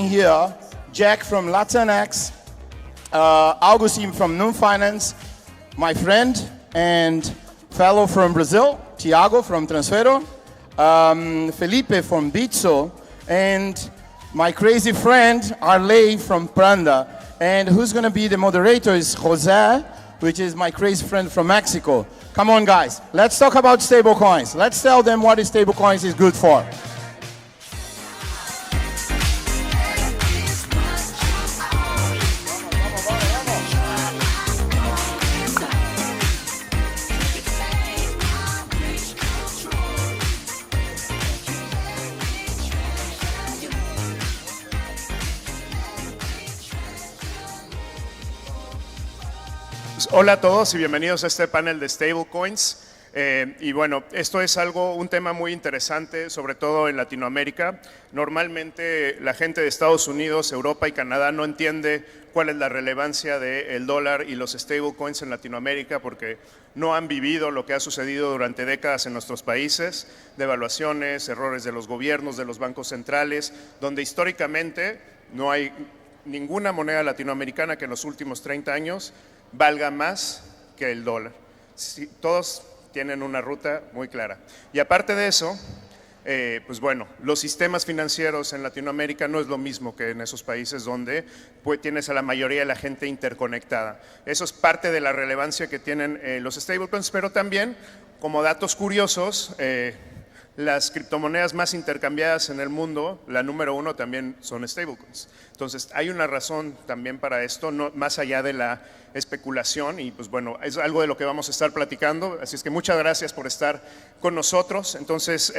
here, Jack from Latinx, Augustine from Noon Finance, my friend and fellow from Brazil, Thiago from Transfero, Felipe from Bitso, and my crazy friend Arley from Pranda. And who's going to be the moderator is Jose, which is my crazy friend from Mexico. Come on, guys. Let's talk about stablecoins. Let's tell them what stablecoins is good for. Hola a todos y bienvenidos a este panel de stablecoins. Y bueno, esto es un tema muy interesante, sobre todo en Latinoamérica. Normalmente la gente de Estados Unidos, Europa y Canadá no entiende cuál es la relevancia del dólar y los stablecoins en Latinoamérica porque no han vivido lo que ha sucedido durante décadas en nuestros países, devaluaciones, errores de los gobiernos, de los bancos centrales, donde históricamente no hay ninguna moneda latinoamericana que en los últimos 30 años valga más que el dólar. Sí, todos tienen una ruta muy clara. Y aparte de eso, pues bueno, los sistemas financieros en Latinoamérica no es lo mismo que en esos países donde pues, tienes a la mayoría de la gente interconectada. Eso es parte de la relevancia que tienen los stablecoins, pero también, como datos curiosos, las criptomonedas más intercambiadas en el mundo, la número 1 también son stablecoins. Entonces, hay una razón también para esto, no, más allá de la especulación y pues bueno, es algo de lo que vamos a estar platicando, así es que muchas gracias por estar con nosotros. Entonces,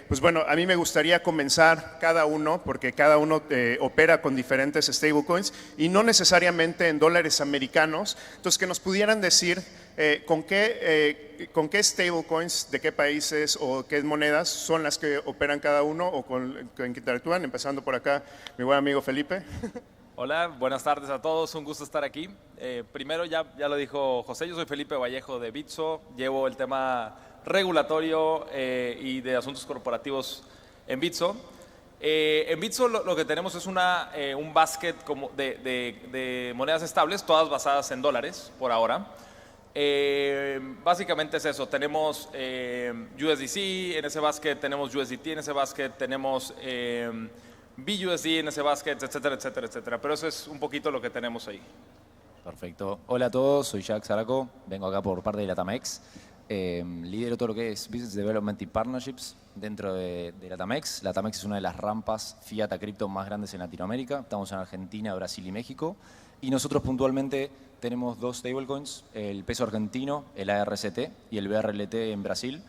pues bueno, a mí me gustaría comenzar cada uno, porque cada uno opera con diferentes stablecoins y no necesariamente en dólares americanos, entonces que nos pudieran decir con qué stablecoins, de qué países o qué monedas son las que operan cada uno o con que interactúan, empezando por acá, mi buen amigo Felipe. Hola, buenas tardes a todos, un gusto estar aquí. Primero, ya lo dijo José, yo soy Felipe Vallejo de Bitso, llevo el tema regulatorio y de asuntos corporativos en Bitso. En Bitso lo que tenemos es un basket como de monedas estables, todas basadas en dólares por ahora. Básicamente es eso, tenemos USDC en ese basket, tenemos USDT en ese basket, tenemos BUSD en ese basket, etcétera, etcétera, etcétera. Pero eso es un poquito lo que tenemos ahí. Perfecto. Hola a todos, soy Jack Zaraco, vengo acá por parte de Latamex. Lidero todo lo que es Business Development y Partnerships dentro de Latamex. Latamex es una de las rampas fiat a cripto más grandes en Latinoamérica. Estamos en Argentina, Brasil y México. Y nosotros puntualmente tenemos dos stablecoins, el peso argentino, el ARCT y el BRLT en Brasil.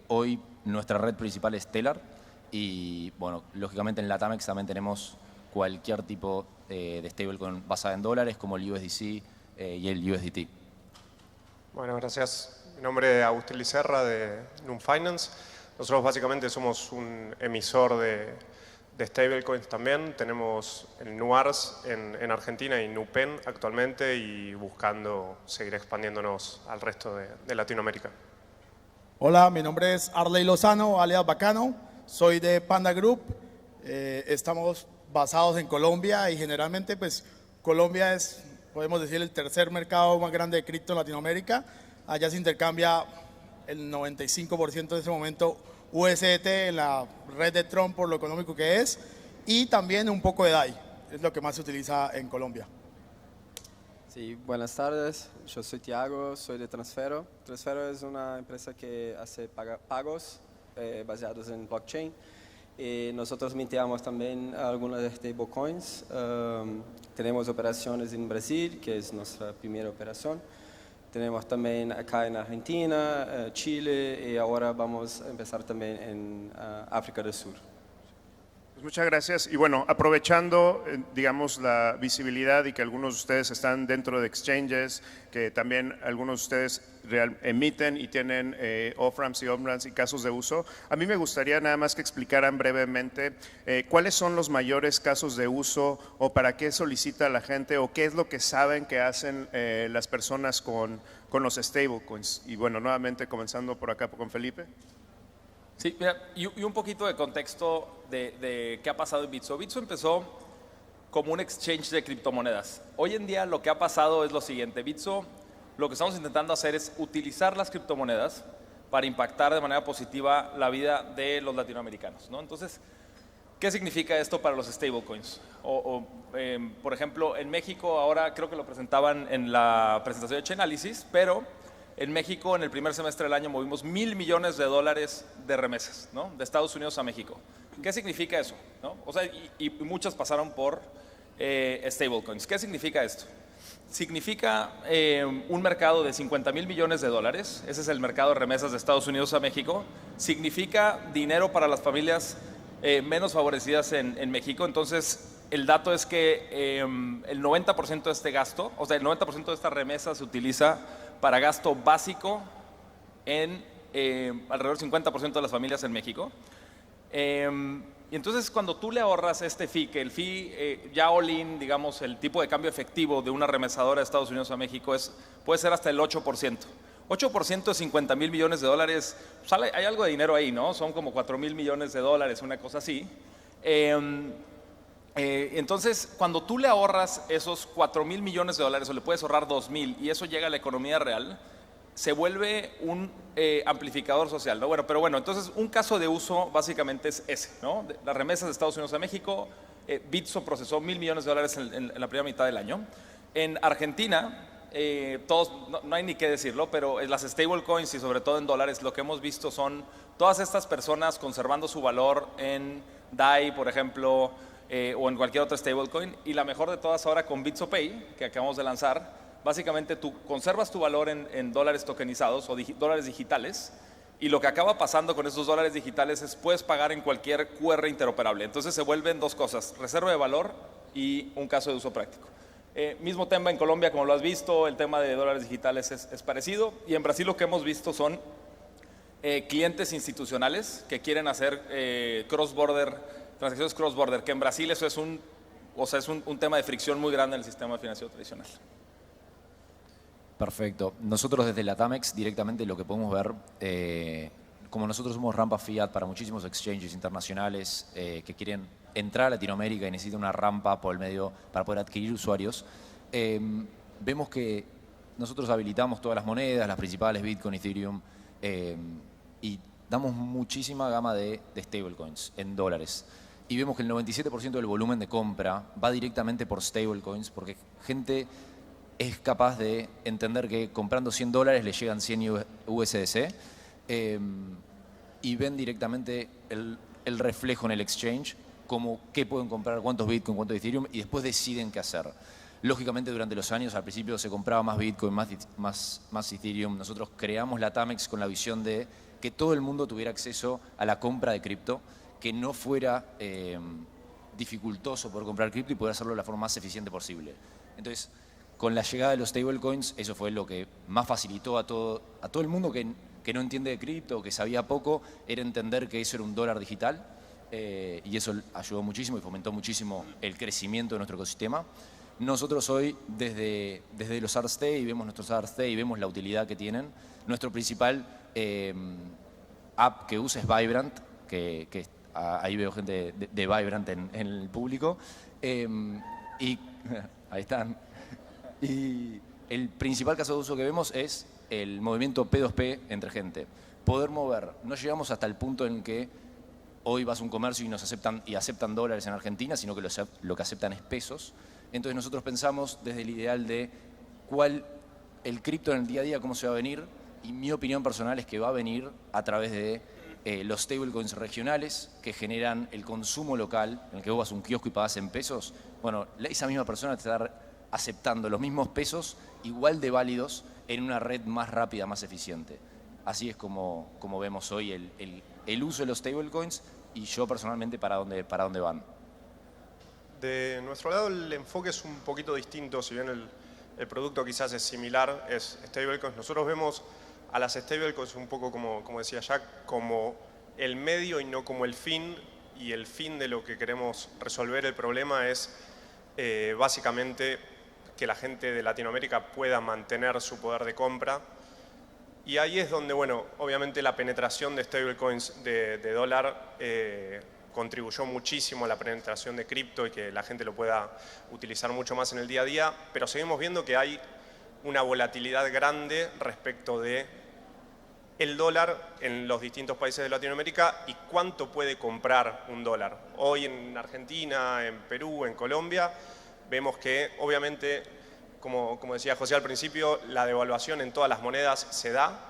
Hoy nuestra red principal es Stellar. Y bueno, lógicamente en Latamex también tenemos cualquier tipo de stablecoin basada en dólares como el USDC y el USDT. Bueno, gracias. Mi nombre es Agustín Licerra de Noon Finance. Nosotros básicamente somos un emisor de stablecoins también. Tenemos el NUARS en Argentina y NUPEN actualmente y buscando seguir expandiéndonos al resto de Latinoamérica. Hola, mi nombre es Arley Lozano, alias Bacano. Soy de Panda Group, estamos basados en Colombia y generalmente pues Colombia es, podemos decir, el tercer mercado más grande de cripto en Latinoamérica. Allá se intercambia el 95% de ese momento USDT en la red de Tron por lo económico que es y también un poco de DAI, es lo que más se utiliza en Colombia. Sí, buenas tardes, yo soy Thiago, soy de Transfero. Transfero es una empresa que hace pagos baseados en blockchain. Nosotros minteamos también algunas stablecoins. Tenemos operaciones en Brasil, que es nuestra primera operación. Tenemos también acá en Argentina, Chile y ahora vamos a empezar también en África del Sur. Muchas gracias. Y bueno, aprovechando, digamos, la visibilidad y que algunos de ustedes están dentro de exchanges, que también algunos de ustedes emiten y tienen off-ramps y on-ramps y casos de uso, a mí me gustaría nada más que explicaran brevemente cuáles son los mayores casos de uso o para qué solicita la gente o qué es lo que saben que hacen las personas con los stablecoins. Y bueno, nuevamente comenzando por acá con Felipe. Sí, mira, y un poquito de contexto de qué ha pasado en Bitso. Bitso empezó como un exchange de criptomonedas. Hoy en día lo que ha pasado es lo siguiente. Bitso, lo que estamos intentando hacer es utilizar las criptomonedas para impactar de manera positiva la vida de los latinoamericanos, ¿no? Entonces, ¿qué significa esto para los stablecoins? Por ejemplo, en México, ahora creo que lo presentaban en la presentación de Chainalysis, pero en México en el primer semestre del año movimos $1,000 millones de remesas, ¿no? De Estados Unidos a México. ¿Qué significa eso? ¿No? O sea, y muchas pasaron por stablecoins. ¿Qué significa esto? Significa un mercado de $50,000 millones. Ese es el mercado de remesas de Estados Unidos a México. Significa dinero para las familias menos favorecidas en México. Entonces, el dato es que el 90% de este gasto, o sea, el 90% de esta remesa se utiliza para gasto básico en alrededor del 50% de las familias en México. Y entonces cuando tú le ahorras este fee, que el fee ya all-in, digamos, el tipo de cambio efectivo de una remesadora de Estados Unidos a México puede ser hasta el 8%. 8% de $50,000 millones, pues hay algo de dinero ahí, ¿no? Son como $4,000 millones, una cosa así. Entonces, cuando tú le ahorras esos $4,000 millones o le puedes ahorrar 2,000 y eso llega a la economía real, se vuelve un amplificador social, ¿no? Bueno, pero bueno, entonces un caso de uso básicamente es ese, ¿no? Las remesas de Estados Unidos a México, Bitso procesó $1,000 millones en la primera mitad del año. En Argentina, todos, no hay ni qué decirlo, pero las stablecoins y sobre todo en dólares, lo que hemos visto son todas estas personas conservando su valor en DAI, por ejemplo, o en cualquier otra stablecoin, y la mejor de todas ahora con Bitso Pay, que acabamos de lanzar. Básicamente tú conservas tu valor en dólares tokenizados o dólares digitales, y lo que acaba pasando con esos dólares digitales es puedes pagar en cualquier QR interoperable. Entonces se vuelven dos cosas, reserva de valor y un caso de uso práctico. Mismo tema en Colombia, como lo has visto, el tema de dólares digitales es parecido, y en Brasil lo que hemos visto son clientes institucionales que quieren hacer transacciones cross-border, que en Brasil eso es un tema de fricción muy grande en el sistema financiero tradicional. Perfecto. Nosotros desde la Tamex directamente lo que podemos ver, como nosotros somos rampa fiat para muchísimos exchanges internacionales que quieren entrar a Latinoamérica y necesitan una rampa por el medio para poder adquirir usuarios, vemos que nosotros habilitamos todas las monedas, las principales, Bitcoin, Ethereum, y damos muchísima gama de stablecoins en dólares. Y vemos que el 97% del volumen de compra va directamente por stablecoins, porque gente es capaz de entender que comprando $100 le llegan 100 USDC y ven directamente el reflejo en el exchange, como qué pueden comprar, cuántos Bitcoin, cuántos Ethereum, y después deciden qué hacer. Lógicamente durante los años, al principio se compraba más Bitcoin, más Ethereum. Nosotros creamos la Tamex con la visión de que todo el mundo tuviera acceso a la compra de cripto, que no fuera dificultoso poder comprar cripto y poder hacerlo de la forma más eficiente posible. Entonces, con la llegada de los stablecoins, eso fue lo que más facilitó a todo el mundo que no entiende de cripto, que sabía poco, era entender que eso era un dólar digital, y eso ayudó muchísimo y fomentó muchísimo el crecimiento de nuestro ecosistema. Nosotros hoy, desde los ARST, vemos nuestros ARST y vemos la utilidad que tienen. Nuestro principal app que usa es Vibrant, que ahí veo gente de Vibrant en el público. Y ahí están. Y el principal caso de uso que vemos es el movimiento P2P entre gente. Poder mover. No llegamos hasta el punto en que hoy vas a un comercio y aceptan dólares en Argentina, sino que lo que aceptan es pesos. Entonces nosotros pensamos desde el ideal de el cripto en el día a día, cómo se va a venir, y mi opinión personal es que va a venir a través de los stablecoins regionales que generan el consumo local, en el que vos vas a un kiosco y pagás en pesos. Bueno, esa misma persona te está aceptando los mismos pesos igual de válidos en una red más rápida, más eficiente. Así es como vemos hoy el uso de los stablecoins, y yo personalmente para dónde van. De nuestro lado el enfoque es un poquito distinto, si bien el producto quizás es similar, es stablecoins. Nosotros vemos a las stablecoins un poco como decía Jack, como el medio y no como el fin, y el fin de lo que queremos resolver el problema es básicamente que la gente de Latinoamérica pueda mantener su poder de compra Y ahí es donde, bueno, obviamente la penetración de stablecoins de dólar contribuyó muchísimo a la penetración de cripto y que la gente lo pueda utilizar mucho más en el día a día, pero seguimos viendo que hay una volatilidad grande respecto de el dólar en los distintos países de Latinoamérica y cuánto puede comprar un dólar. Hoy en Argentina, en Perú, en Colombia, vemos que obviamente, como decía José al principio, la devaluación en todas las monedas se da,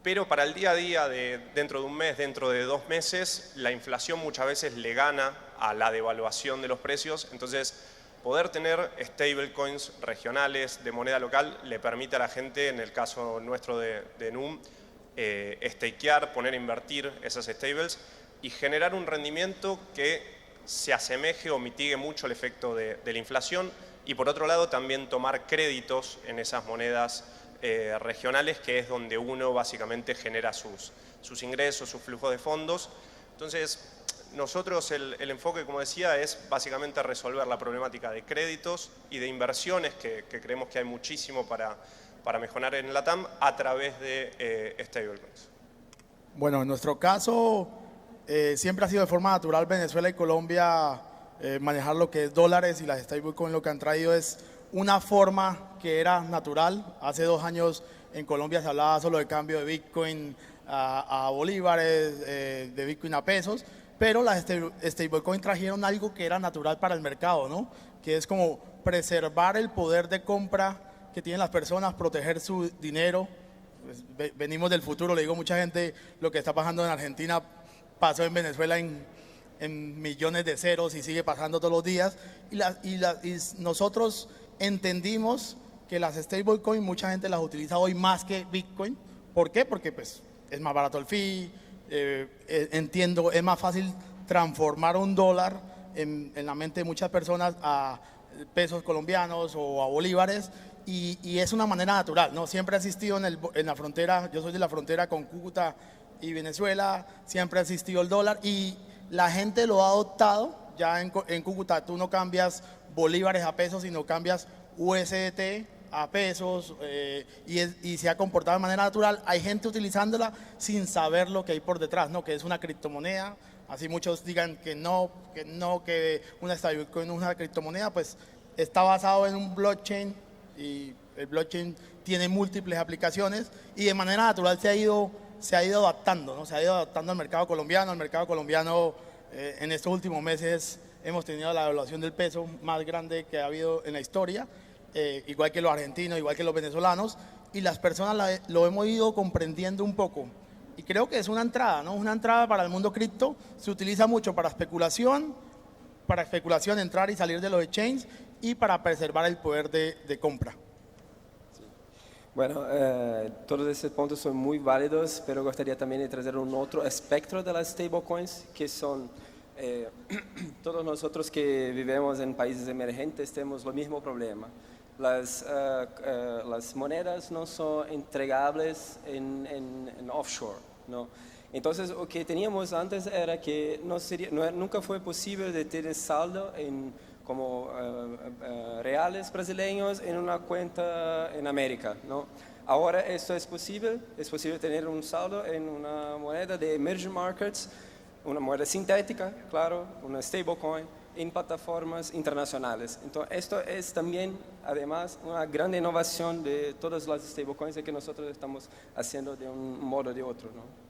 pero para el día a día, dentro de un mes, dentro de 2 meses, la inflación muchas veces le gana a la devaluación de los precios. Entonces, poder tener stablecoins regionales de moneda local le permite a la gente, en el caso nuestro de NUM, stakear, poner a invertir esas stables y generar un rendimiento que se asemeje o mitigue mucho el efecto de la inflación, y por otro lado también tomar créditos en esas monedas regionales, que es donde uno básicamente genera sus ingresos, sus flujos de fondos. Entonces, nosotros el enfoque, como decía, es básicamente resolver la problemática de créditos y de inversiones, que creemos que hay muchísimo para mejorar en LATAM a través de stablecoins. Bueno, en nuestro caso siempre ha sido de forma natural Venezuela y Colombia manejar lo que es dólares, y las stablecoins lo que han traído es una forma que era natural. Hace 2 años en Colombia se hablaba solo de cambio de Bitcoin a bolívares, de Bitcoin a pesos, pero las stablecoins trajeron algo que era natural para el mercado, ¿no? Que es como preservar el poder de compra que tienen las personas, proteger su dinero. Pues, venimos del futuro, le digo a mucha gente, lo que está pasando en Argentina pasó en Venezuela en millones de ceros y sigue pasando todos los días. Y nosotros entendimos que las stablecoins mucha gente las utiliza hoy más que Bitcoin. ¿Por qué? Porque pues, es más barato el fee, entiendo, es más fácil transformar un dólar en la mente de muchas personas a pesos colombianos o a bolívares, y es una manera natural, ¿no? Siempre ha existido en la frontera, yo soy de la frontera con Cúcuta y Venezuela, siempre ha existido el dólar y la gente lo ha adoptado. Ya en Cúcuta tú no cambias bolívares a pesos, sino cambias USDT a pesos, y se ha comportado de manera natural. Hay gente utilizándola sin saber lo que hay por detrás, ¿no? Que es una criptomoneda. Así muchos digan que una stablecoin no es una criptomoneda, pues está basado en un blockchain, y el blockchain tiene múltiples aplicaciones y de manera natural se ha ido adaptando, ¿no? Se ha ido adaptando al mercado colombiano. El mercado colombiano en estos últimos meses hemos tenido la devaluación del peso más grande que ha habido en la historia, igual que los argentinos, igual que los venezolanos, y las personas lo hemos ido comprendiendo un poco. Y creo que es una entrada, ¿no? Una entrada para el mundo cripto. Se utiliza mucho para especulación, entrar y salir de los exchanges, y para preservar el poder de compra. Bueno, todos estos puntos son muy válidos, pero gostaria também de trazer outro espectro de las stablecoins, que son todos nosotros que vivemos en países emergentes temos o mesmo problema. Las monedas no son entregables en offshore, ¿no? Entonces, lo que teníamos antes era que nunca fue posible de tener saldo como reales brasileños en una cuenta en América, ¿no? Ahora esto es posible tener un saldo en una moneda de emerging markets, una moneda sintética, claro, una stablecoin, en plataformas internacionales. Entonces, esto es también, además, una gran innovación de todas las stablecoins que nosotros estamos haciendo de un modo o de otro, ¿no?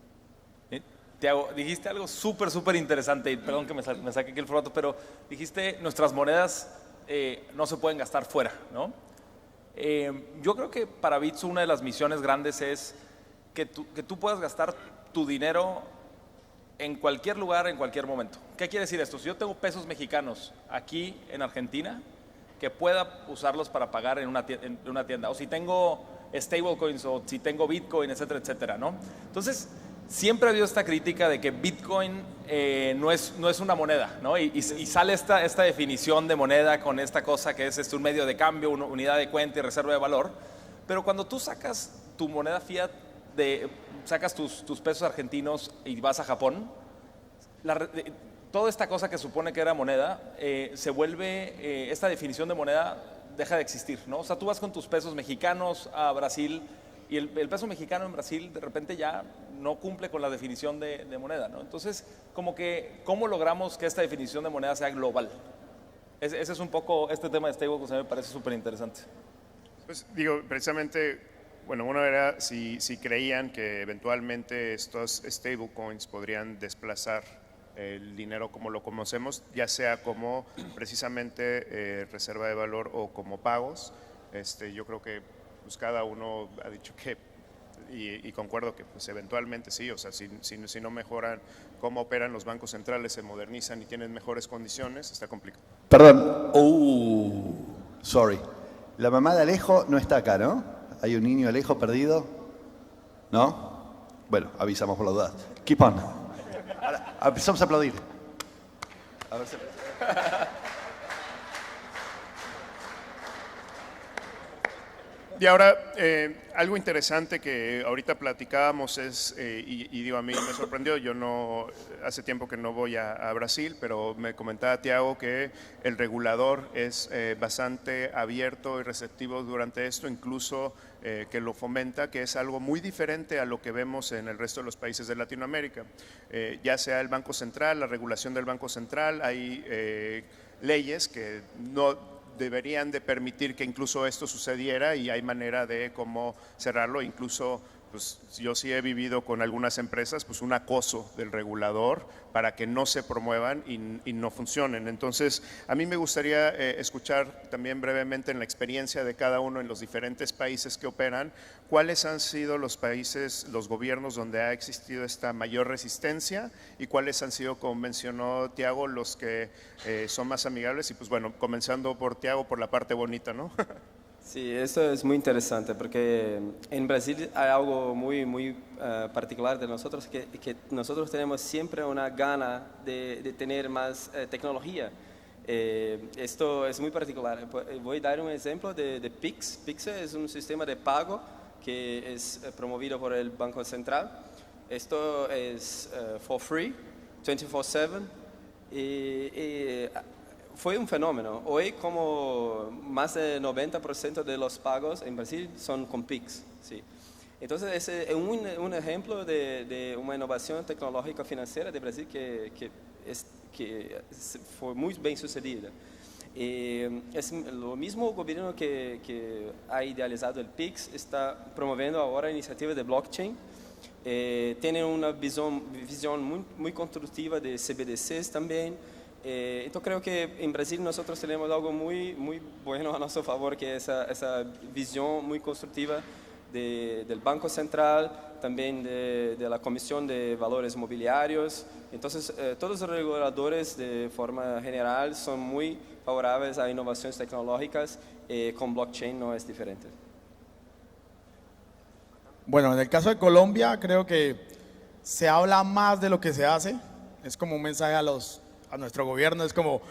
Tiago, dijiste algo súper interesante, y perdón que me saque aquí el formato, pero dijiste nuestras monedas no se pueden gastar fuera, ¿no? Yo creo que para Bitso una de las misiones grandes es que tú puedas gastar tu dinero en cualquier lugar, en cualquier momento. ¿Qué quiere decir esto? Si yo tengo pesos mexicanos aquí en Argentina, que pueda usarlos para pagar en una tienda, o si tengo stablecoins, o si tengo Bitcoin, etcétera, etcétera, ¿no? Entonces, siempre ha habido esta crítica de que Bitcoin no es una moneda, ¿no? Y sale esta definición de moneda con esta cosa que es un medio de cambio, una unidad de cuenta y reserva de valor. Pero cuando tú sacas tu moneda fiat, sacas tus pesos argentinos y vas a Japón, toda esta cosa que supone que era moneda se vuelve, esta definición de moneda deja de existir, ¿no? O sea, tú vas con tus pesos mexicanos a Brasil y el peso mexicano en Brasil de repente ya no cumple con la definición de moneda, ¿no? Entonces, como que, ¿cómo logramos que esta definición de moneda sea global? Ese es un poco este tema de stablecoins, me parece súper interesante. Pues digo, precisamente, bueno, uno era si creían que eventualmente estos stablecoins podrían desplazar el dinero como lo conocemos, ya sea como precisamente reserva de valor o como pagos. Yo creo que pues, cada uno ha dicho que, y concuerdo que pues, eventualmente sí, o sea, si no mejoran cómo operan los bancos centrales, se modernizan y tienen mejores condiciones, está complicado. Perdón. Sorry. La mamá de Alejo no está acá, ¿no? ¿Hay un niño Alejo perdido? ¿No? Bueno, avisamos por las dudas. Keep on. Ahora, empezamos a aplaudir. A ver si... Y ahora, algo interesante que ahorita platicábamos es, y digo, a mí me sorprendió, yo no, hace tiempo que no voy a Brasil, pero me comentaba Tiago que el regulador es bastante abierto y receptivo durante esto, incluso que lo fomenta, que es algo muy diferente a lo que vemos en el resto de los países de Latinoamérica. Ya sea el Banco Central, la regulación del Banco Central, hay leyes que no deberían de permitir que incluso esto sucediera y hay manera de cómo cerrarlo. Incluso pues, yo sí he vivido con algunas empresas pues, un acoso del regulador para que no se promuevan y no funcionen. Entonces, a mí me gustaría escuchar también brevemente en la experiencia de cada uno en los diferentes países que operan, cuáles han sido los países, los gobiernos donde ha existido esta mayor resistencia y cuáles han sido, como mencionó Tiago, los que son más amigables. Y pues bueno, comenzando por Tiago, por la parte bonita, ¿no? Sí, esto es muy interesante porque en Brasil hay algo muy particular de nosotros, que nosotros tenemos siempre una gana de tener más tecnología. Esto es muy particular. Voy a dar un ejemplo de Pix. Pix es un sistema de pago que es promovido por el Banco Central. Esto es for free, 24/7. Fue un fenómeno. Hoy como más del 90% de los pagos en Brasil son con Pix. ¿Sí? Entonces ese es un ejemplo de una innovación tecnológica financiera de Brasil que fue muy bien sucedida. Es lo mismo gobierno que ha idealizado el Pix, está promoviendo ahora iniciativas de blockchain. Tiene una visión muy constructiva de CBDCs también. Entonces creo que en Brasil nosotros tenemos algo muy bueno a nuestro favor, que es esa visión muy constructiva del Banco Central, también de la Comisión de Valores Mobiliarios. Entonces todos los reguladores de forma general son muy favorables a innovaciones tecnológicas, con blockchain no es diferente. Bueno, en el caso de Colombia creo que se habla más de lo que se hace. Es como un mensaje a nuestro gobierno, es como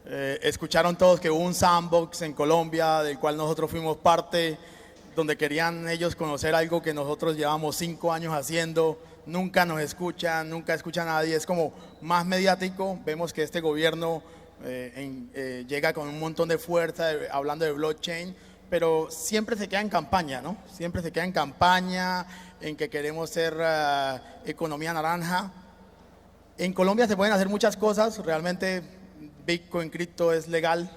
escucharon todos que hubo un sandbox en Colombia del cual nosotros fuimos parte, donde querían ellos conocer algo que nosotros llevamos 5 años haciendo, nunca nos escuchan, nunca escucha a nadie, es como más mediático. Vemos que este gobierno llega con un montón de fuerza hablando de blockchain, pero siempre se queda en campaña, ¿no? Siempre se queda en campaña, en que queremos ser economía naranja. En Colombia se pueden hacer muchas cosas, realmente Bitcoin, cripto es legal,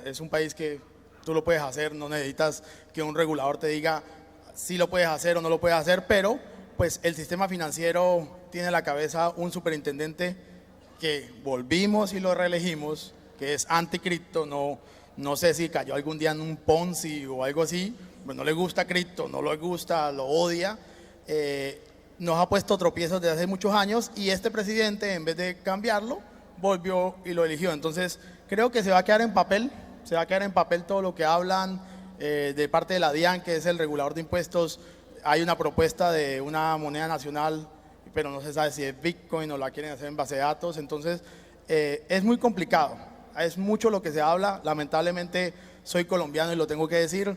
es un país que tú lo puedes hacer, no necesitas que un regulador te diga si lo puedes hacer o no lo puedes hacer, pero pues el sistema financiero tiene en la cabeza un superintendente que volvimos y lo reelegimos, que es anticripto, no sé si cayó algún día en un Ponzi o algo así, pues no le gusta cripto, no le gusta, lo odia. Nos ha puesto tropiezos desde hace muchos años y este presidente, en vez de cambiarlo, volvió y lo eligió. Entonces creo que se va a quedar en papel, todo lo que hablan de parte de la DIAN, que es el regulador de impuestos. Hay una propuesta de una moneda nacional, pero no se sabe si es Bitcoin o la quieren hacer en base de datos. Entonces es muy complicado, es mucho lo que se habla. Lamentablemente soy colombiano y lo tengo que decir,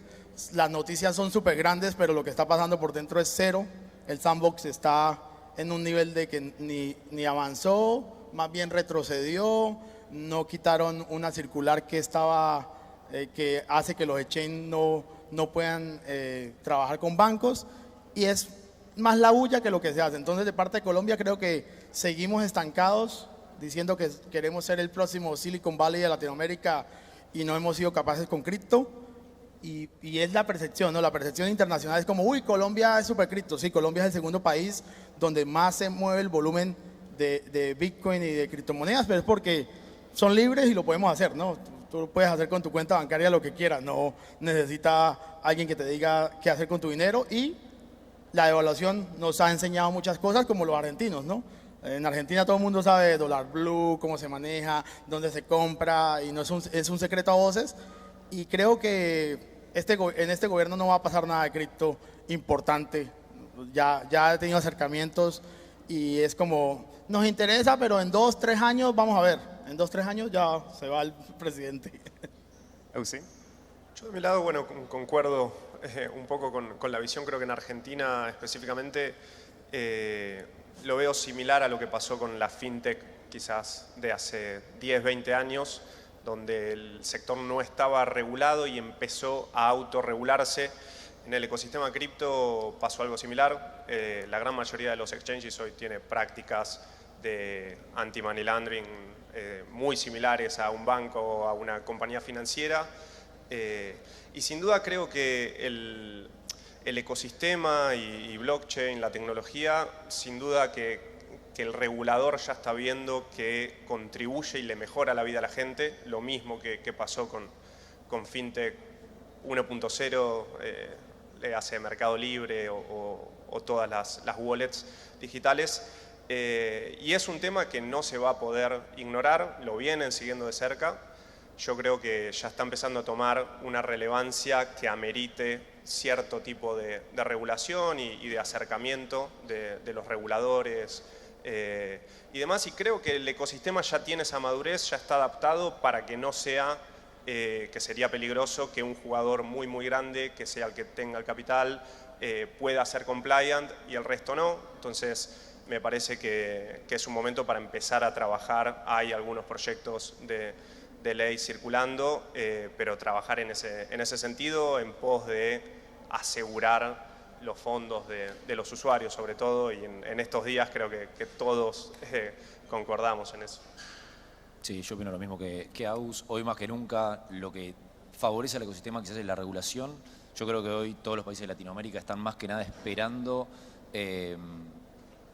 las noticias son súper grandes, pero lo que está pasando por dentro es cero. El sandbox está en un nivel de que ni avanzó, más bien retrocedió, no quitaron una circular que hace que los exchanges no puedan trabajar con bancos, y es más la bulla que lo que se hace. Entonces, de parte de Colombia, creo que seguimos estancados diciendo que queremos ser el próximo Silicon Valley de Latinoamérica y no hemos sido capaces con cripto. Y es la percepción, ¿no? La percepción internacional es como, uy, Colombia es súper cripto. Sí, Colombia es el segundo país donde más se mueve el volumen de Bitcoin y de criptomonedas, pero es porque son libres y lo podemos hacer, ¿no? Tú puedes hacer con tu cuenta bancaria lo que quieras, no necesita alguien que te diga qué hacer con tu dinero, y la devaluación nos ha enseñado muchas cosas como los argentinos, ¿no? En Argentina todo el mundo sabe dólar blue, cómo se maneja, dónde se compra, y no es un secreto a voces, y creo que en este gobierno no va a pasar nada de cripto importante. Ya he tenido acercamientos y es como, nos interesa, pero en 2-3 años vamos a ver. En 2-3 años ya se va el presidente. Agustín. Yo de mi lado, bueno, concuerdo un poco con la visión. Creo que en Argentina específicamente lo veo similar a lo que pasó con la fintech quizás de hace 10, 20 años, donde el sector no estaba regulado y empezó a autorregularse. En el ecosistema cripto pasó algo similar. La gran mayoría de los exchanges hoy tiene prácticas de anti-money laundering muy similares a un banco o a una compañía financiera. Y sin duda creo que el ecosistema y blockchain, la tecnología, sin duda que el regulador ya está viendo que contribuye y le mejora la vida a la gente, lo mismo que pasó con FinTech 1.0, le hace Mercado Libre o todas las wallets digitales. Y es un tema que no se va a poder ignorar, lo vienen siguiendo de cerca. Yo creo que ya está empezando a tomar una relevancia que amerite cierto tipo de regulación y de acercamiento de los reguladores y demás, y creo que el ecosistema ya tiene esa madurez, ya está adaptado para que no sea, que sería peligroso que un jugador muy muy grande, que sea el que tenga el capital, pueda ser compliant y el resto no. Entonces me parece que es un momento para empezar a trabajar. Hay algunos proyectos de ley circulando, pero trabajar en ese sentido en pos de asegurar los fondos de los usuarios sobre todo, y en estos días creo que todos concordamos en eso. Sí, yo opino lo mismo que Agus. Hoy más que nunca lo que favorece al ecosistema quizás es la regulación. Yo creo que hoy todos los países de Latinoamérica están más que nada esperando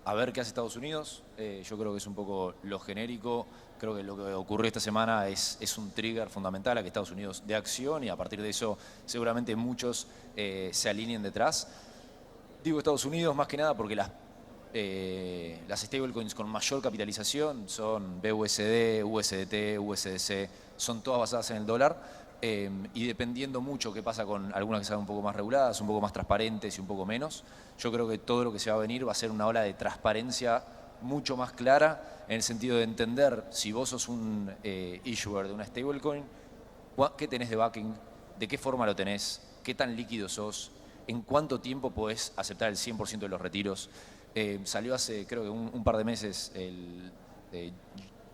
a ver qué hace Estados Unidos. Yo creo que es un poco lo genérico. Creo que lo que ocurrió esta semana es un trigger fundamental a que Estados Unidos dé acción, y a partir de eso seguramente muchos se alineen detrás. Digo Estados Unidos más que nada porque las stablecoins con mayor capitalización son BUSD, USDT, USDC, son todas basadas en el dólar, y dependiendo mucho qué pasa con algunas que sean un poco más reguladas, un poco más transparentes y un poco menos, yo creo que todo lo que se va a venir va a ser una ola de transparencia mucho más clara, en el sentido de entender si vos sos un issuer de una stablecoin, qué tenés de backing, de qué forma lo tenés, qué tan líquido sos, en cuánto tiempo podés aceptar el 100% de los retiros. Salió hace creo que un par de meses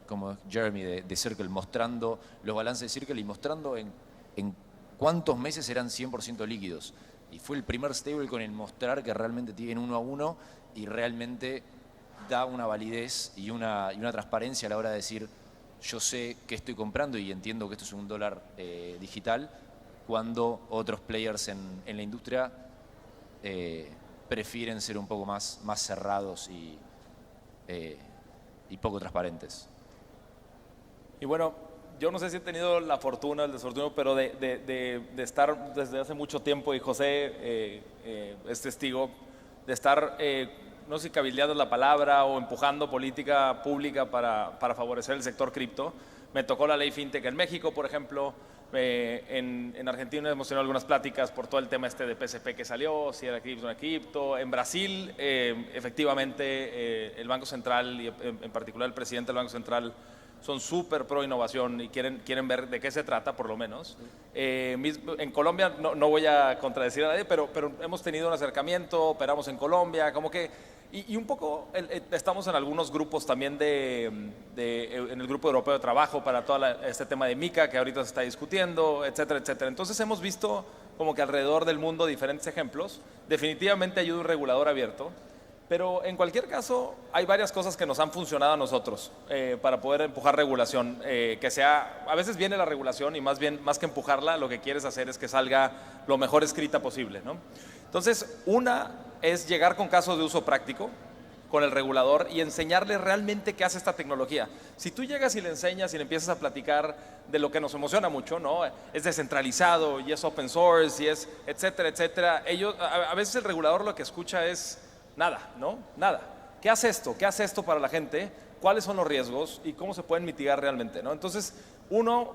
como Jeremy de Circle mostrando los balances de Circle y mostrando en cuántos meses eran 100% líquidos. Y fue el primer stablecoin en mostrar que realmente tienen 1 a 1 y realmente da una validez y una transparencia a la hora de decir, yo sé qué estoy comprando y entiendo que esto es un dólar digital, cuando otros players en la industria prefieren ser un poco más cerrados y poco transparentes. Y bueno, yo no sé si he tenido la fortuna, el desfortuno, pero de estar desde hace mucho tiempo, y José es testigo, de estar, no sé si cabildeando la palabra o empujando política pública para favorecer el sector cripto. Me tocó la ley FinTech en México, por ejemplo. En Argentina hemos tenido algunas pláticas por todo el tema de PSP que salió, si era cripto o no cripto. En Brasil, efectivamente, el Banco Central y en particular el presidente del Banco Central son súper pro innovación y quieren ver de qué se trata, por lo menos. En Colombia, no voy a contradecir a nadie, pero hemos tenido un acercamiento, operamos en Colombia, como que Y un poco estamos en algunos grupos también en el grupo europeo de trabajo para todo este tema de MiCA que ahorita se está discutiendo, etcétera, etcétera. Entonces hemos visto como que alrededor del mundo diferentes ejemplos. Definitivamente ayuda un regulador abierto, pero en cualquier caso hay varias cosas que nos han funcionado a nosotros para poder empujar regulación. A veces viene la regulación y más que empujarla, lo que quieres hacer es que salga lo mejor escrita posible, ¿no? Entonces, una es llegar con casos de uso práctico con el regulador y enseñarle realmente qué hace esta tecnología. Si tú llegas y le enseñas y le empiezas a platicar de lo que nos emociona mucho, ¿no? Es descentralizado y es open source y es etcétera, etcétera. A veces el regulador lo que escucha es nada, ¿no? Nada. ¿Qué hace esto? ¿Qué hace esto para la gente? ¿Cuáles son los riesgos y cómo se pueden mitigar realmente, ¿no? Entonces,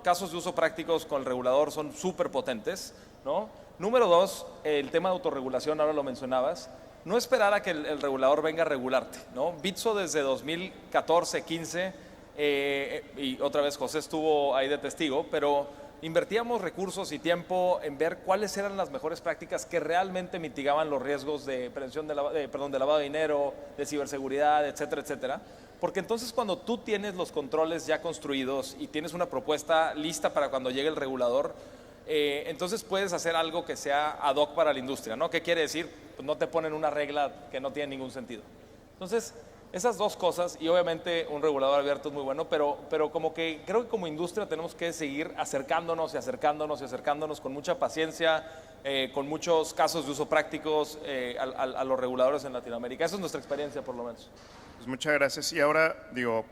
casos de uso prácticos con el regulador son súper potentes, ¿no? Número 2, el tema de autorregulación, ahora lo mencionabas. No esperar a que el regulador venga a regularte, ¿no? Bitso desde 2014, 15, y otra vez José estuvo ahí de testigo, pero invertíamos recursos y tiempo en ver cuáles eran las mejores prácticas que realmente mitigaban los riesgos de prevención de lavado de dinero, de ciberseguridad, etcétera, etcétera. Porque entonces cuando tú tienes los controles ya construidos y tienes una propuesta lista para cuando llegue el regulador, entonces puedes hacer algo que sea ad hoc para la industria, ¿no? ¿Qué quiere decir? Pues no te ponen una regla que no tiene ningún sentido. Entonces, esas dos cosas, y obviamente un regulador abierto es muy bueno, pero como que creo que como industria tenemos que seguir acercándonos y acercándonos y acercándonos con mucha paciencia, con muchos casos de uso prácticos a los reguladores en Latinoamérica. Esa es nuestra experiencia, por lo menos. Pues muchas gracias. Y ahora,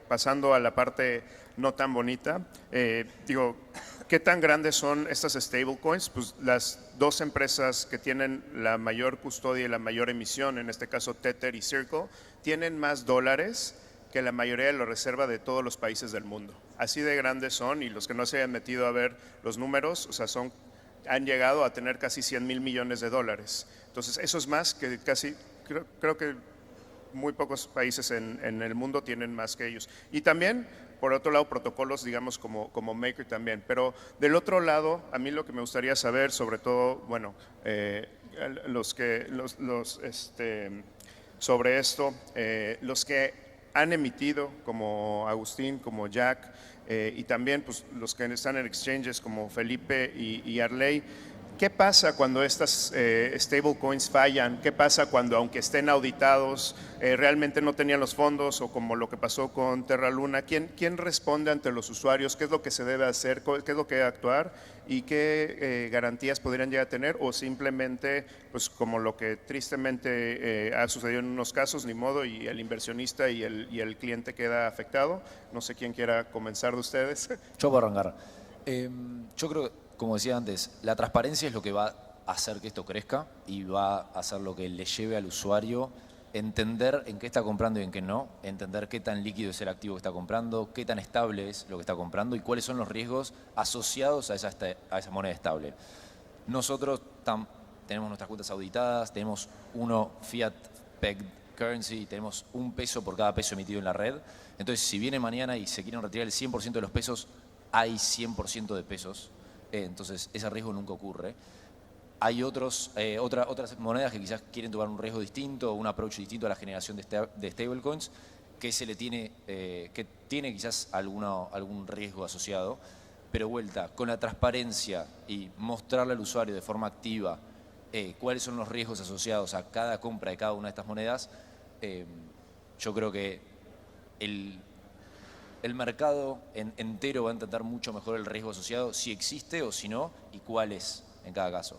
pasando a la parte no tan bonita, ¿qué tan grandes son estas stablecoins? Pues las dos empresas que tienen la mayor custodia y la mayor emisión, en este caso Tether y Circle, tienen más dólares que la mayoría de la reserva de todos los países del mundo. Así de grandes son, y los que no se hayan metido a ver los números, o sea, han llegado a tener casi 100,000 millones de dólares. Entonces, eso es más que creo que muy pocos países en el mundo tienen más que ellos. Y también, por otro lado, protocolos, digamos, como Maker también. Pero del otro lado, a mí lo que me gustaría saber, sobre todo, sobre esto, los que han emitido, como Agustín, como Jack, y también pues, los que están en exchanges, como Felipe y Arley. ¿Qué pasa cuando estas stablecoins fallan? ¿Qué pasa cuando, aunque estén auditados, realmente no tenían los fondos, o como lo que pasó con Terra Luna? ¿Quién responde ante los usuarios? ¿Qué es lo que se debe hacer? ¿Qué es lo que debe actuar? ¿Y qué garantías podrían llegar a tener? O simplemente, pues como lo que tristemente ha sucedido en unos casos, ni modo, y el inversionista y el cliente queda afectado. No sé quién quiera comenzar de ustedes. Yo puedo arrancar. Yo creo que, como decía antes, la transparencia es lo que va a hacer que esto crezca y va a hacer lo que le lleve al usuario entender en qué está comprando y en qué no, entender qué tan líquido es el activo que está comprando, qué tan estable es lo que está comprando y cuáles son los riesgos asociados a esa moneda estable. Nosotros tenemos nuestras cuentas auditadas, tenemos fiat pegged currency, tenemos $1 por cada peso emitido en la red. Entonces, si viene mañana y se quieren retirar el 100% de los pesos, hay 100% de pesos. Entonces, ese riesgo nunca ocurre. Hay otras monedas que quizás quieren tomar un riesgo distinto, un approach distinto a la generación de stablecoins, que tiene quizás algún riesgo asociado, pero con la transparencia y mostrarle al usuario de forma activa cuáles son los riesgos asociados a cada compra de cada una de estas monedas, yo creo que el mercado entero va a entender mucho mejor el riesgo asociado, si existe o si no, y cuál es en cada caso.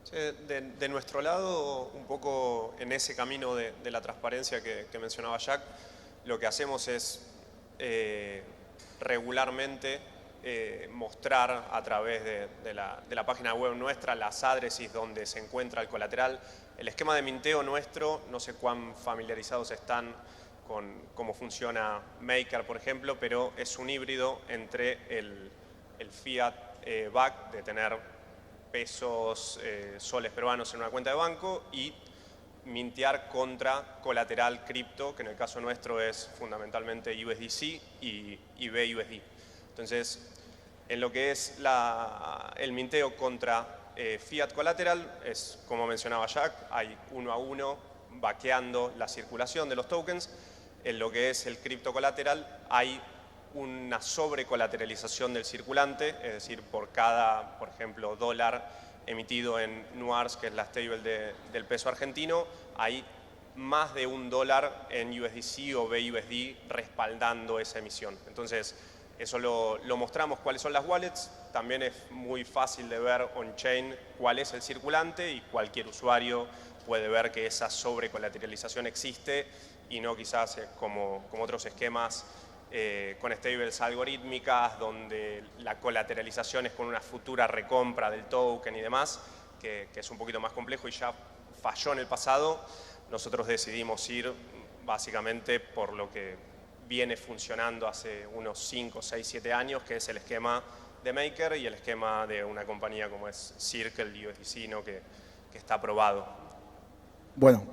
Sí, de nuestro lado, un poco en ese camino de la transparencia que mencionaba Jack, lo que hacemos es regularmente mostrar a través de la página web nuestra las addresses donde se encuentra el colateral. El esquema de minteo nuestro, no sé cuán familiarizados están con cómo funciona Maker, por ejemplo, pero es un híbrido entre el fiat back de tener pesos, soles peruanos en una cuenta de banco, y mintear contra colateral cripto, que en el caso nuestro es fundamentalmente USDC y BUSD. Entonces, en lo que es el minteo contra fiat colateral, es como mencionaba Jack, hay 1 a 1 vaqueando la circulación de los tokens. En lo que es el criptocolateral hay una sobrecolateralización del circulante, es decir, por cada, por ejemplo, dólar emitido en NUARS, que es la stable del peso argentino, hay más de $1 en USDC o BUSD respaldando esa emisión. Entonces, eso lo mostramos cuáles son las wallets. También es muy fácil de ver on-chain cuál es el circulante y cualquier usuario puede ver que esa sobrecolateralización existe y no quizás como otros esquemas con stables algorítmicas donde la colateralización es con una futura recompra del token y demás, que es un poquito más complejo y ya falló en el pasado. Nosotros decidimos ir básicamente por lo que viene funcionando hace unos 5, 6, 7 años, que es el esquema de Maker y el esquema de una compañía como es Circle USDC, ¿no? que está aprobado. Bueno,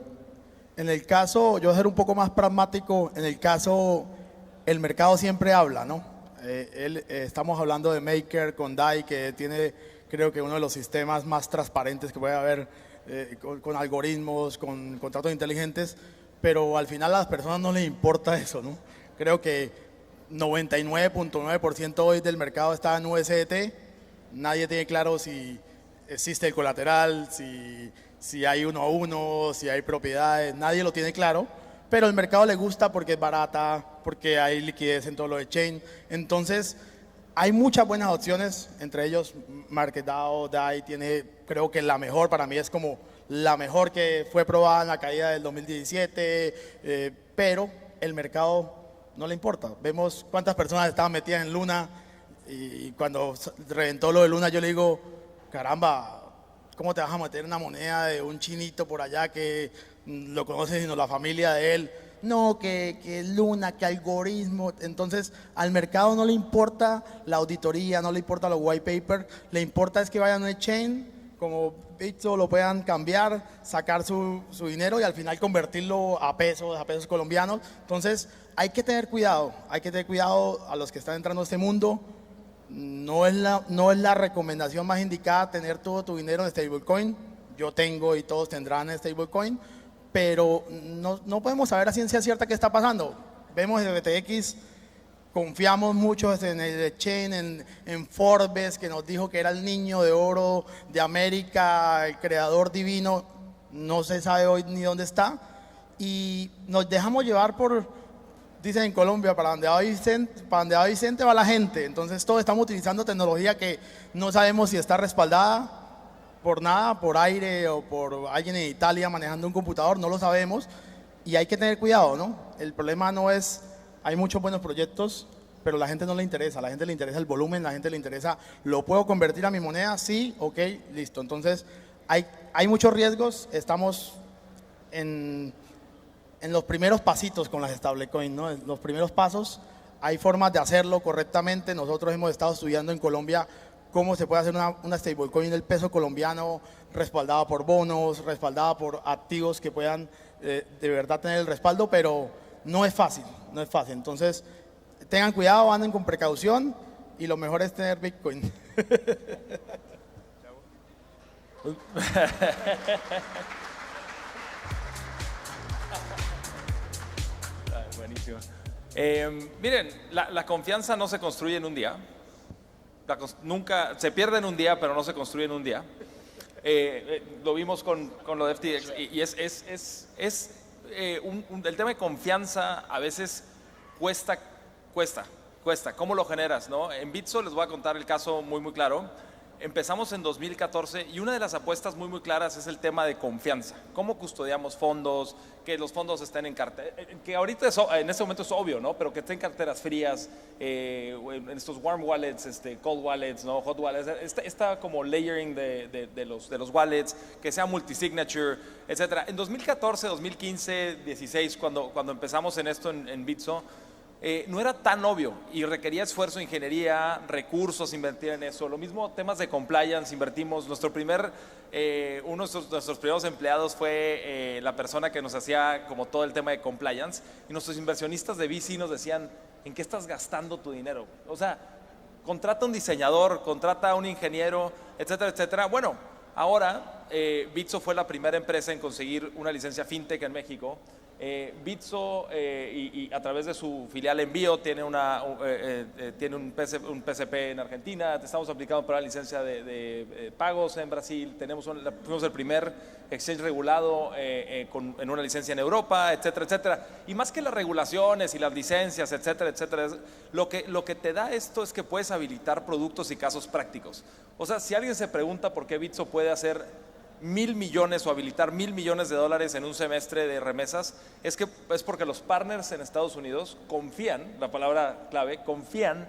en el caso, yo voy a ser un poco más pragmático, en el caso, el mercado siempre habla, ¿no? Estamos hablando de Maker con DAI, que tiene, creo que uno de los sistemas más transparentes que puede haber, con algoritmos, con contratos inteligentes, pero al final a las personas no les importa eso, ¿no? Creo que 99.9% hoy del mercado está en USDT, nadie tiene claro si existe el colateral, si hay 1 a 1, si hay propiedades, nadie lo tiene claro, pero el mercado le gusta porque es barata, porque hay liquidez en todo lo de chain. Entonces, hay muchas buenas opciones, entre ellos MarketDAO, DAI tiene, creo que la mejor, para mí es como la mejor que fue probada en la caída del 2017, pero el mercado no le importa. Vemos cuántas personas estaban metidas en Luna y cuando reventó lo de Luna yo le digo, caramba, ¿cómo te vas a meter una moneda de un chinito por allá que lo conoce sino la familia de él? No, que Luna, que algoritmo. Entonces, al mercado no le importa la auditoría, no le importa los white papers, le importa es que vayan a un exchange, como Bitso, lo puedan cambiar, sacar su dinero y al final convertirlo a pesos colombianos. Entonces, hay que tener cuidado a los que están entrando a este mundo. No es la recomendación más indicada tener todo tu dinero en stablecoin. Yo tengo y todos tendrán stablecoin, pero no podemos saber a ciencia cierta qué está pasando. Vemos el FTX, confiamos mucho en el exchange, en Forbes, que nos dijo que era el niño de oro de América, el creador divino. No se sabe hoy ni dónde está. Y nos dejamos llevar por, dicen en Colombia, para donde va Vicente va la gente. Entonces todos estamos utilizando tecnología que no sabemos si está respaldada por nada, por aire o por alguien en Italia manejando un computador, no lo sabemos. Y hay que tener cuidado, ¿no? El problema no es, hay muchos buenos proyectos, pero a la gente no le interesa. A la gente le interesa el volumen, a la gente le interesa, ¿lo puedo convertir a mi moneda? Sí, ok, listo. Entonces hay muchos riesgos, estamos en los primeros pasitos con las stablecoins, ¿no? En los primeros pasos, hay formas de hacerlo correctamente. Nosotros hemos estado estudiando en Colombia cómo se puede hacer una stablecoin del peso colombiano respaldada por bonos, respaldada por activos que puedan de verdad tener el respaldo, pero no es fácil. Entonces, tengan cuidado, anden con precaución y lo mejor es tener Bitcoin. Buenísimo. Miren, la confianza no se construye en un día. Nunca se pierde en un día, pero no se construye en un día. Lo vimos con lo de FTX y el tema de confianza a veces cuesta. ¿Cómo lo generas, no? En Bitso les voy a contar el caso muy claro. Empezamos en 2014 y una de las apuestas muy claras es el tema de confianza. ¿Cómo custodiamos fondos? Que los fondos estén en cartera, que ahorita en este momento es obvio, ¿no? Pero que estén carteras frías, en estos warm wallets, cold wallets, ¿no? Hot wallets, está como layering de los wallets, que sea multisignature, etcétera. En 2014, 2015, 16, cuando empezamos en esto en Bitso, no era tan obvio y requería esfuerzo, ingeniería, recursos, invertir en eso. Lo mismo, temas de compliance, invertimos. Uno de nuestros primeros empleados fue la persona que nos hacía como todo el tema de compliance, y nuestros inversionistas de VC nos decían, ¿en qué estás gastando tu dinero? O sea, contrata un diseñador, contrata a un ingeniero, etcétera, etcétera. Bueno, Ahora, Bitso fue la primera empresa en conseguir una licencia fintech en México. Bitso, y a través de su filial Envío, tiene un PCP en Argentina. Estamos aplicando para la licencia de pagos en Brasil. Fuimos el primer exchange regulado en una licencia en Europa, etcétera, etcétera. Y más que las regulaciones y las licencias, etcétera, etcétera, lo que te da esto es que puedes habilitar productos y casos prácticos. O sea, si alguien se pregunta por qué Bitso puede hacer 1,000 millones o habilitar 1,000 millones de dólares en un semestre de remesas, es porque los partners en Estados Unidos confían, la palabra clave, confían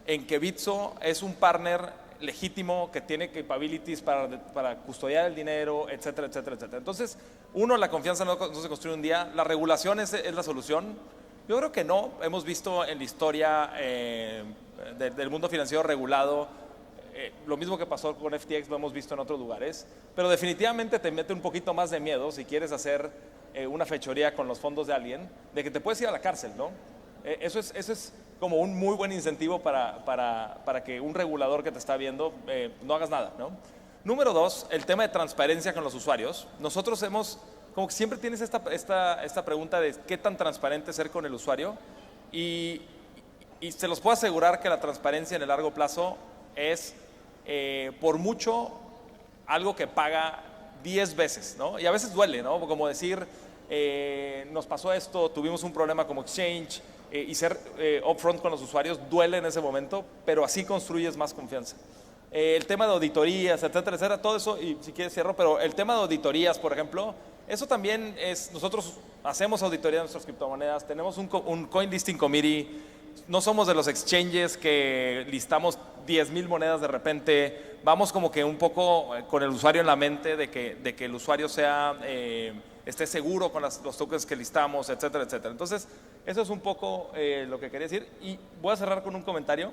en que Bitso es un partner legítimo que tiene capabilities para custodiar el dinero, etcétera, etcétera, etcétera. Entonces, la confianza no se construye un día. ¿La regulación es la solución? Yo creo que no. Hemos visto en la historia del mundo financiero regulado lo mismo que pasó con FTX, lo hemos visto en otros lugares, pero definitivamente te mete un poquito más de miedo si quieres hacer una fechoría con los fondos de alguien, de que te puedes ir a la cárcel, ¿no? Eso es como un muy buen incentivo para que un regulador que te está viendo no hagas nada, ¿no? Número 2, el tema de transparencia con los usuarios. Nosotros como que siempre tienes esta pregunta de qué tan transparente ser con el usuario, y se los puedo asegurar que la transparencia en el largo plazo es por mucho algo que paga 10 veces, ¿no? Y a veces duele, ¿no? Como decir, nos pasó esto, tuvimos un problema como exchange, y ser upfront con los usuarios duele en ese momento, pero así construyes más confianza. El tema de auditorías, etcétera, etcétera, todo eso, y si quieres cierro, pero el tema de auditorías, por ejemplo, eso también nosotros hacemos auditoría de nuestras criptomonedas, tenemos un Coin Listing Committee. No somos de los exchanges que listamos 10,000 monedas de repente. Vamos como que un poco con el usuario en la mente de que el usuario esté seguro con los tokens que listamos, etcétera, etcétera. Entonces, eso es un poco lo que quería decir. Y voy a cerrar con un comentario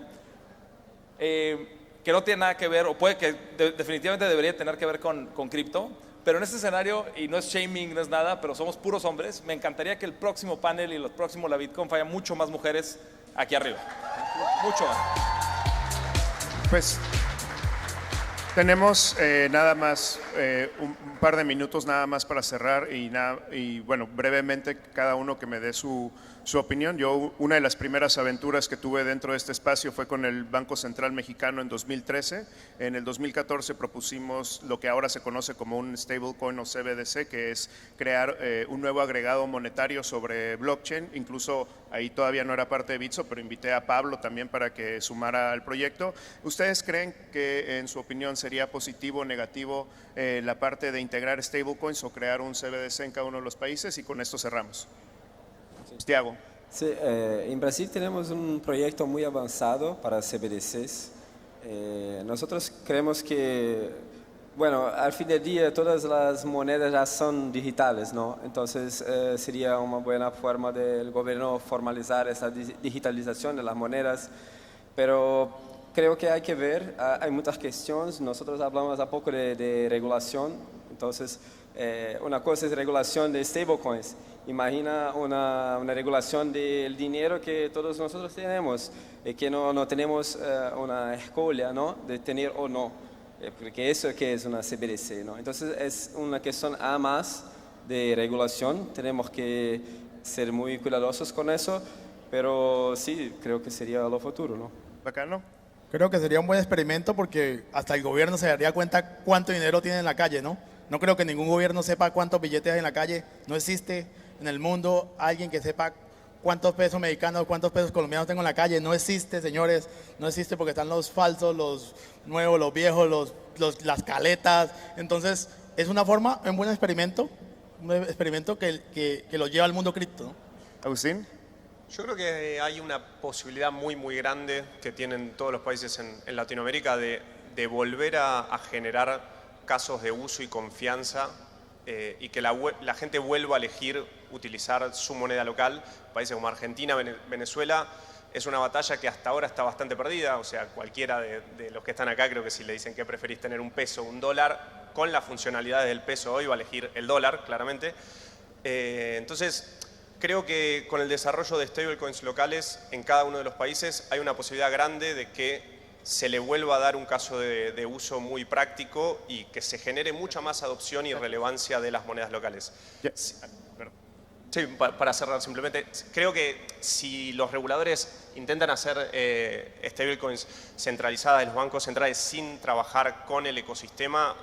que no tiene nada que ver, o puede que definitivamente debería tener que ver con cripto. Pero en este escenario, y no es shaming, no es nada, pero somos puros hombres, me encantaría que el próximo panel y los próximos la BitConf haya mucho más mujeres aquí arriba. Mucho más. Pues tenemos nada más un par de minutos nada más para cerrar y bueno, brevemente cada uno que me dé su opinión. Yo, una de las primeras aventuras que tuve dentro de este espacio fue con el Banco Central Mexicano en 2013. En el 2014 propusimos lo que ahora se conoce como un stablecoin o CBDC, que es crear un nuevo agregado monetario sobre blockchain. Incluso ahí todavía no era parte de Bitso, pero invité a Pablo también para que sumara al proyecto. ¿Ustedes creen que, en su opinión, sería positivo o negativo la parte de integrar stablecoins o crear un CBDC en cada uno de los países? Y con esto cerramos. Tiago. Sí, en Brasil tenemos un proyecto muy avanzado para CBDCs. Nosotros creemos que, bueno, al fin del día todas las monedas ya son digitales, ¿no? Entonces sería una buena forma del gobierno formalizar esa digitalización de las monedas, pero creo que hay que ver, hay muchas cuestiones. Nosotros hablamos un poco de regulación, entonces una cosa es regulación de stablecoins. Imagina una regulación del dinero que todos nosotros tenemos, que no tenemos una escolha, ¿no? De tener o no, porque eso que es una CBDC, ¿no? Entonces es una cuestión a más de regulación, tenemos que ser muy cuidadosos con eso, pero sí, creo que sería lo futuro, ¿no? Bacano. Creo que sería un buen experimento porque hasta el gobierno se daría cuenta cuánto dinero tiene en la calle, ¿no? No creo que ningún gobierno sepa cuántos billetes hay en la calle, no existe en el mundo alguien que sepa cuántos pesos mexicanos, cuántos pesos colombianos tengo en la calle. No existe, señores, no existe, porque están los falsos, los nuevos, los viejos, las caletas. Entonces, es una forma, un buen experimento, que lo lleva al mundo cripto, ¿no? Agustín. Yo creo que hay una posibilidad muy, muy grande que tienen todos los países en Latinoamérica de volver a generar casos de uso y confianza y que la gente vuelva a elegir utilizar su moneda local. Países como Argentina, Venezuela, es una batalla que hasta ahora está bastante perdida. O sea, cualquiera de los que están acá, creo que si le dicen que preferís tener un peso o un dólar, con las funcionalidades del peso hoy va a elegir el dólar, claramente. Entonces, creo que con el desarrollo de stablecoins locales en cada uno de los países hay una posibilidad grande de que se le vuelva a dar un caso de uso muy práctico y que se genere mucha más adopción y relevancia de las monedas locales. Sí, para cerrar simplemente, creo que si los reguladores intentan hacer stablecoins centralizadas en los bancos centrales sin trabajar con el ecosistema,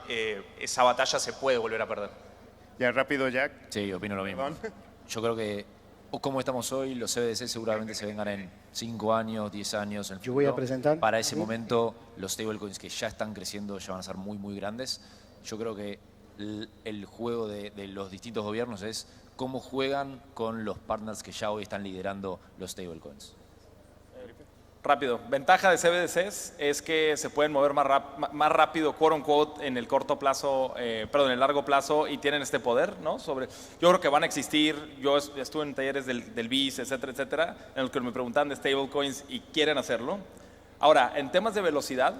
esa batalla se puede volver a perder. Ya rápido, Jack. Sí, opino lo mismo. Perdón. Yo creo que, como estamos hoy, los CBDC seguramente se vengan en 5 años, 10 años. En el Yo voy a futuro. presentar. Para ese momento, los stablecoins que ya están creciendo ya van a ser muy, muy grandes. Yo creo que el juego de los distintos gobiernos es cómo juegan con los partners que ya hoy están liderando los stablecoins. Rápido. Ventaja de CBDCs es que se pueden mover más rápido, quote unquote, en el corto plazo, en el largo plazo, y tienen este poder, ¿no? Yo creo que van a existir. Yo estuve en talleres del BIS, etcétera, etcétera, en los que me preguntaban de stablecoins y quieren hacerlo. Ahora, en temas de velocidad,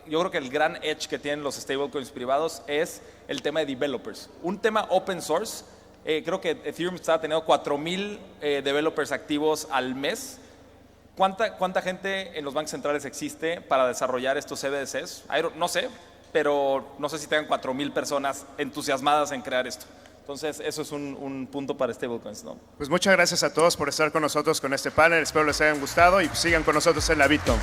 yo creo que el gran edge que tienen los stablecoins privados es el tema de developers. Un tema open source, creo que Ethereum está teniendo 4,000 developers activos al mes. ¿Cuánta gente en los bancos centrales existe para desarrollar estos CBDCs? No sé, pero no sé si tengan 4,000 personas entusiasmadas en crear esto. Entonces, eso es un punto para stablecoins, ¿no? Pues muchas gracias a todos por estar con nosotros con este panel. Espero les hayan gustado y sigan con nosotros en la BitConf.